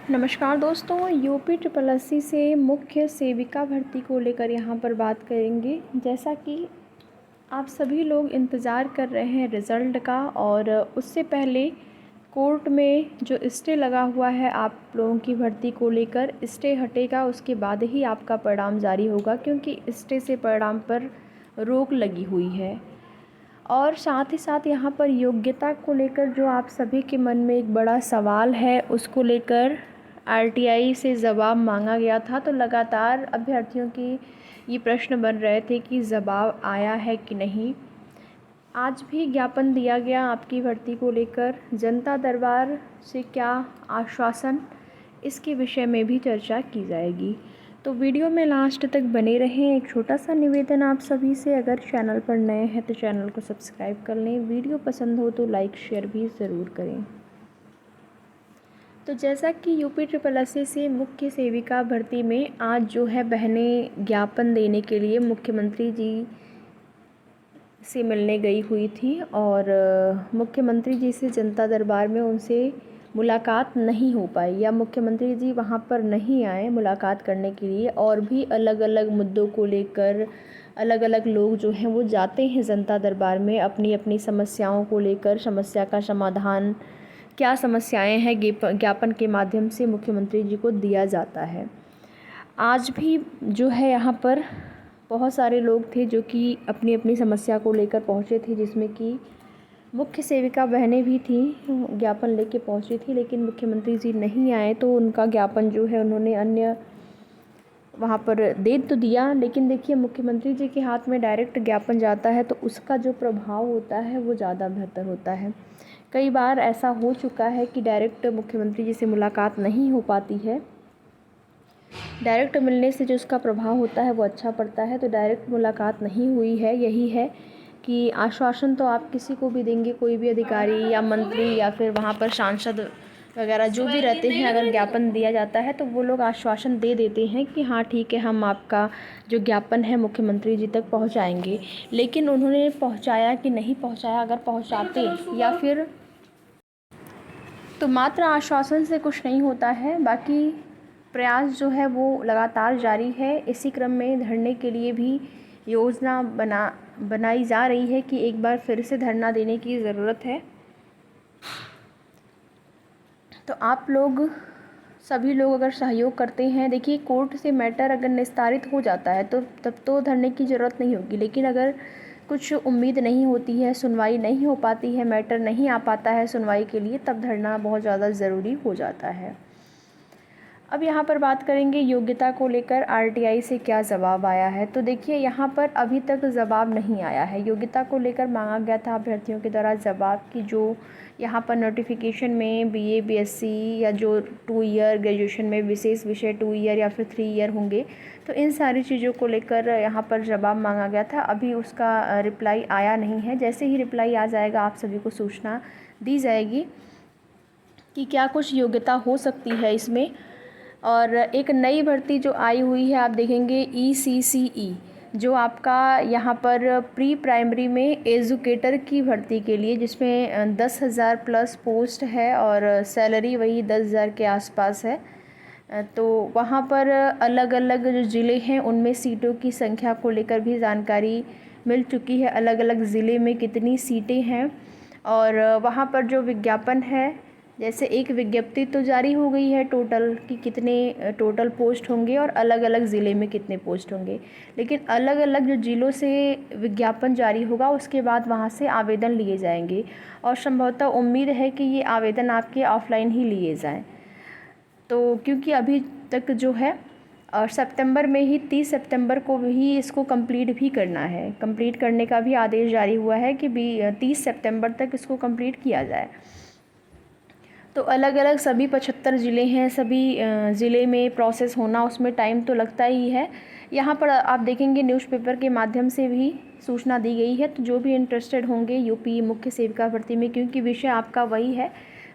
नमस्कार दोस्तों, UP triple SC से मुख्य सेविका भर्ती को लेकर यहाँ पर बात करेंगे। जैसा कि आप सभी लोग इंतज़ार कर रहे हैं रिज़ल्ट का, और उससे पहले कोर्ट में जो स्टे लगा हुआ है आप लोगों की भर्ती को लेकर, स्टे हटेगा उसके बाद ही आपका परिणाम जारी होगा, क्योंकि स्टे से परिणाम पर रोक लगी हुई है। और साथ ही साथ यहाँ पर योग्यता को लेकर जो आप सभी के मन में एक बड़ा सवाल है, उसको लेकर आरटीआई से जवाब मांगा गया था। तो लगातार अभ्यर्थियों की ये प्रश्न बन रहे थे कि जवाब आया है कि नहीं। आज भी ज्ञापन दिया गया आपकी भर्ती को लेकर। जनता दरबार से क्या आश्वासन, इसके विषय में भी चर्चा की जाएगी। तो वीडियो में लास्ट तक बने रहें। एक छोटा सा निवेदन आप सभी से, अगर चैनल पर नए हैं तो चैनल को सब्सक्राइब कर लें। वीडियो पसंद हो तो लाइक शेयर भी ज़रूर करें। तो जैसा कि यूपी ट्रिपल एससी से मुख्य सेविका भर्ती में आज जो है बहनें ज्ञापन देने के लिए मुख्यमंत्री जी से मिलने गई हुई थी, और मुख्यमंत्री जी से जनता दरबार में उनसे मुलाकात नहीं हो पाई, या मुख्यमंत्री जी वहाँ पर नहीं आए मुलाकात करने के लिए। और भी अलग अलग मुद्दों को लेकर अलग अलग लोग जो हैं वो जाते हैं जनता दरबार में अपनी अपनी समस्याओं को लेकर, समस्या का समाधान, क्या समस्याएं हैं, ज्ञापन के माध्यम से मुख्यमंत्री जी को दिया जाता है। आज भी जो है यहाँ पर बहुत सारे लोग थे जो कि अपनी अपनी समस्या को लेकर पहुँचे थे, जिसमें कि मुख्य सेविका बहनें भी थीं, ज्ञापन लेके पहुँची थी। लेकिन मुख्यमंत्री जी नहीं आए तो उनका ज्ञापन जो है उन्होंने अन्य वहाँ पर दे तो दिया। लेकिन देखिए, मुख्यमंत्री जी के हाथ में डायरेक्ट ज्ञापन जाता है तो उसका जो प्रभाव होता है वो ज़्यादा बेहतर होता है। कई बार ऐसा हो चुका है कि डायरेक्ट मुख्यमंत्री जी से मुलाकात नहीं हो पाती है। डायरेक्ट मिलने से जो उसका प्रभाव होता है वो अच्छा पड़ता है। तो डायरेक्ट मुलाकात नहीं हुई है। यही है कि आश्वासन तो आप किसी को भी देंगे, कोई भी अधिकारी या मंत्री या फिर वहाँ पर सांसद वगैरह जो भी रहते हैं, अगर ज्ञापन दिया जाता है तो वो लोग आश्वासन दे देते हैं कि हाँ ठीक है, हम आपका जो ज्ञापन है मुख्यमंत्री जी तक पहुँचाएँगे। लेकिन उन्होंने पहुँचाया कि नहीं पहुँचाया, अगर पहुँचाते या फिर तो मात्र आश्वासन से कुछ नहीं होता है। बाकी प्रयास जो है वो लगातार जारी है। इसी क्रम में धरने के लिए भी योजना बनाई जा रही है कि एक बार फिर से धरना देने की ज़रूरत है। तो आप लोग सभी लोग अगर सहयोग करते हैं, देखिए कोर्ट से मैटर अगर निस्तारित हो जाता है तो तब तो धरने की ज़रूरत नहीं होगी। लेकिन अगर कुछ उम्मीद नहीं होती है, सुनवाई नहीं हो पाती है, मैटर नहीं आ पाता है सुनवाई के लिए, तब धरना बहुत ज़्यादा ज़रूरी हो जाता है। अब यहाँ पर बात करेंगे योग्यता को लेकर आरटीआई से क्या जवाब आया है। तो देखिए, यहाँ पर अभी तक जवाब नहीं आया है। योग्यता को लेकर मांगा गया था अभ्यर्थियों के द्वारा जवाब कि जो यहाँ पर नोटिफिकेशन में बीए बीएससी या जो 2 ईयर ग्रेजुएशन में विशेष विषय 2 ईयर या फिर 3 ईयर होंगे, तो इन सारी चीज़ों को लेकर यहाँ पर जवाब मांगा गया था। अभी उसका रिप्लाई आया नहीं है। जैसे ही रिप्लाई आ जाएगा आप सभी को सूचना दी जाएगी कि क्या कुछ योग्यता हो सकती है इसमें। और एक नई भर्ती जो आई हुई है, आप देखेंगे ECCE, जो आपका यहाँ पर प्री प्राइमरी में एजुकेटर की भर्ती के लिए, जिसमें 10,000 प्लस पोस्ट है और सैलरी वही 10,000 के आसपास है। तो वहाँ पर अलग अलग जो ज़िले हैं उनमें सीटों की संख्या को लेकर भी जानकारी मिल चुकी है, अलग अलग ज़िले में कितनी सीटें हैं। और वहाँ पर जो विज्ञापन है, जैसे एक विज्ञप्ति तो जारी हो गई है टोटल कि कितने टोटल पोस्ट होंगे और अलग अलग ज़िले में कितने पोस्ट होंगे। लेकिन अलग अलग जो ज़िलों से विज्ञापन जारी होगा उसके बाद वहाँ से आवेदन लिए जाएंगे, और संभवतः उम्मीद है कि ये आवेदन आपके ऑफ़लाइन ही लिए जाएं। तो क्योंकि अभी तक जो है और सितंबर में ही 30 सितंबर को ही इसको कंप्लीट भी करना है। कंप्लीट करने का भी आदेश जारी हुआ है कि 30 सितंबर तक इसको कंप्लीट किया जाए। तो अलग अलग सभी 75 ज़िले हैं, सभी ज़िले में प्रोसेस होना, उसमें टाइम तो लगता ही है। यहाँ पर आप देखेंगे न्यूज़पेपर के माध्यम से भी सूचना दी गई है। तो जो भी इंटरेस्टेड होंगे यूपी मुख्य सेविका भर्ती में, क्योंकि विषय आपका वही है,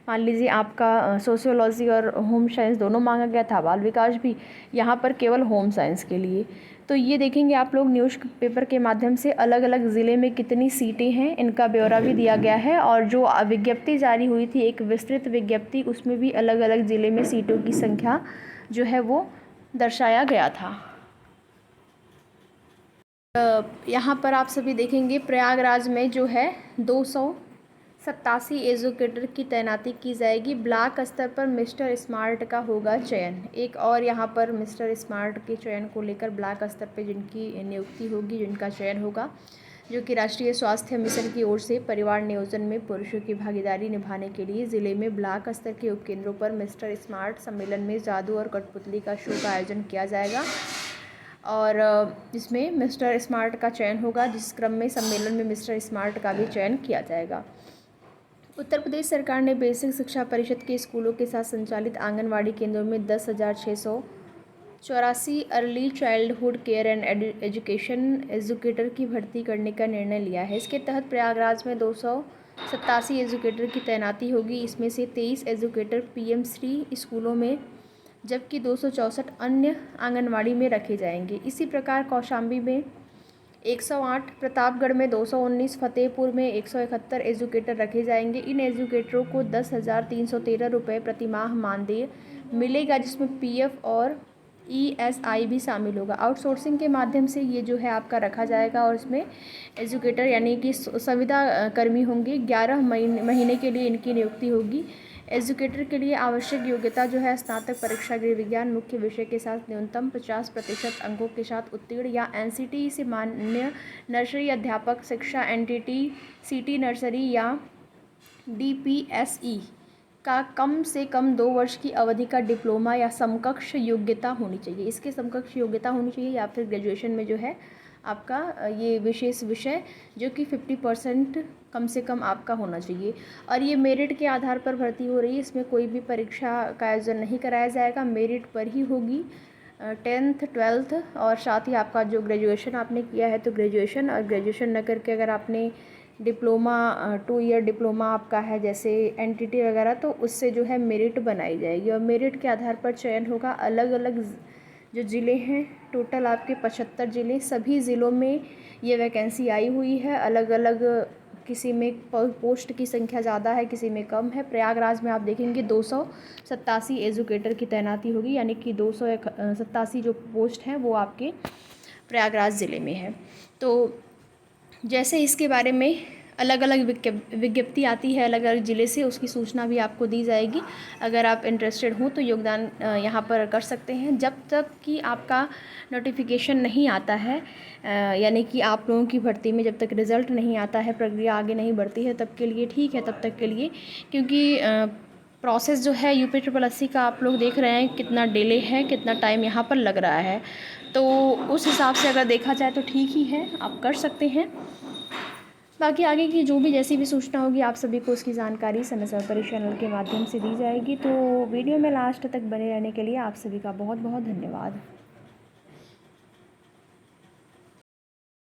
मान लीजिए आपका सोशियोलॉजी और होम साइंस दोनों मांगा गया था, बाल विकास भी, यहाँ पर केवल होम साइंस के लिए। तो ये देखेंगे आप लोग न्यूज़ पेपर के माध्यम से अलग अलग ज़िले में कितनी सीटें हैं, इनका ब्यौरा भी दिया गया है। और जो विज्ञप्ति जारी हुई थी, एक विस्तृत विज्ञप्ति, उसमें भी अलग अलग ज़िले में सीटों की संख्या जो है वो दर्शाया गया था। यहाँ पर आप सभी देखेंगे प्रयागराज में जो है 287 एजुकेटर की तैनाती की जाएगी। ब्लॉक स्तर पर मिस्टर स्मार्ट का होगा चयन। एक और यहाँ पर मिस्टर स्मार्ट के चयन को लेकर ब्लॉक स्तर पर जिनकी नियुक्ति होगी, जिनका चयन होगा, जो कि राष्ट्रीय स्वास्थ्य मिशन की ओर से परिवार नियोजन में पुरुषों की भागीदारी निभाने के लिए ज़िले में ब्लॉक स्तर के उपकेंद्रों पर मिस्टर स्मार्ट सम्मेलन में जादू और कठपुतली का शो का आयोजन किया जाएगा। और इसमें मिस्टर स्मार्ट का चयन होगा, जिस क्रम में सम्मेलन में मिस्टर स्मार्ट का भी चयन किया जाएगा। उत्तर प्रदेश सरकार ने बेसिक शिक्षा परिषद के स्कूलों के साथ संचालित आंगनवाड़ी केंद्रों में 10,684 early childhood care and education educator की भर्ती करने का निर्णय लिया है। इसके तहत प्रयागराज में 287 एजुकेटर की तैनाती होगी। इसमें से 23 एजुकेटर PM-श्री स्कूलों में, जबकि 264 अन्य आंगनवाड़ी में रखे जाएंगे। इसी प्रकार कौशाम्बी में 108, प्रतापगढ़ में 219, फतेहपुर में 171 एजुकेटर रखे जाएंगे। इन एजुकेटरों को 10,313 रुपये प्रतिमाह मानदेय मिलेगा, जिसमें PF और ESI भी शामिल होगा। आउटसोर्सिंग के माध्यम से ये जो है आपका रखा जाएगा और इसमें एजुकेटर यानी कि संविदा कर्मी होंगे। 11 महीने के लिए इनकी नियुक्ति होगी। एजुकेटर के लिए आवश्यक योग्यता जो है स्नातक परीक्षा गृह विज्ञान मुख्य विषय के साथ न्यूनतम 50% अंकों के साथ उत्तीर्ण या NCT से मान्य नर्सरी अध्यापक शिक्षा NTT CT नर्सरी या DPSE का कम से कम 2 वर्ष की अवधि का डिप्लोमा या समकक्ष योग्यता होनी चाहिए। इसके समकक्ष योग्यता होनी चाहिए या फिर ग्रेजुएशन में जो है आपका ये विशेष विषय जो कि 50% कम से कम आपका होना चाहिए। और ये मेरिट के आधार पर भर्ती हो रही है। इसमें कोई भी परीक्षा का आयोजन नहीं कराया जाएगा, मेरिट पर ही होगी। 10th 12th और साथ ही आपका जो ग्रेजुएशन आपने किया है तो ग्रेजुएशन, और ग्रेजुएशन न करके अगर आपने डिप्लोमा 2 ईयर डिप्लोमा आपका है जैसे NTT वगैरह, तो उससे जो है मेरिट बनाई जाएगी और मेरिट के आधार पर चयन होगा। अलग अलग जो ज़िले हैं, टोटल आपके 75 ज़िले, सभी ज़िलों में ये वैकेंसी आई हुई है। अलग अलग किसी में पोस्ट की संख्या ज़्यादा है, किसी में कम है। प्रयागराज में आप देखेंगे 287 एजुकेटर की तैनाती होगी, यानी कि 287 जो पोस्ट हैं वो आपके प्रयागराज ज़िले में है। तो जैसे इसके बारे में अलग अलग विज्ञप्ति आती है अलग अलग ज़िले से, उसकी सूचना भी आपको दी जाएगी। अगर आप इंटरेस्टेड हो तो योगदान यहाँ पर कर सकते हैं। जब तक कि आपका नोटिफिकेशन नहीं आता है, यानी कि आप लोगों की भर्ती में जब तक रिज़ल्ट नहीं आता है, प्रक्रिया आगे नहीं बढ़ती है, तब के लिए ठीक है, तब तक के लिए, क्योंकि प्रोसेस जो है UP-SSSC का आप लोग देख रहे हैं कितना डिले है, कितना टाइम यहाँ पर लग रहा है। तो उस हिसाब से अगर देखा जाए तो ठीक ही है, आप कर सकते हैं। बाकी आगे की जो भी जैसी भी सूचना होगी आप सभी को उसकी जानकारी समय समय पर चैनल के माध्यम से दी जाएगी। तो वीडियो में लास्ट तक बने रहने के लिए आप सभी का बहुत बहुत धन्यवाद।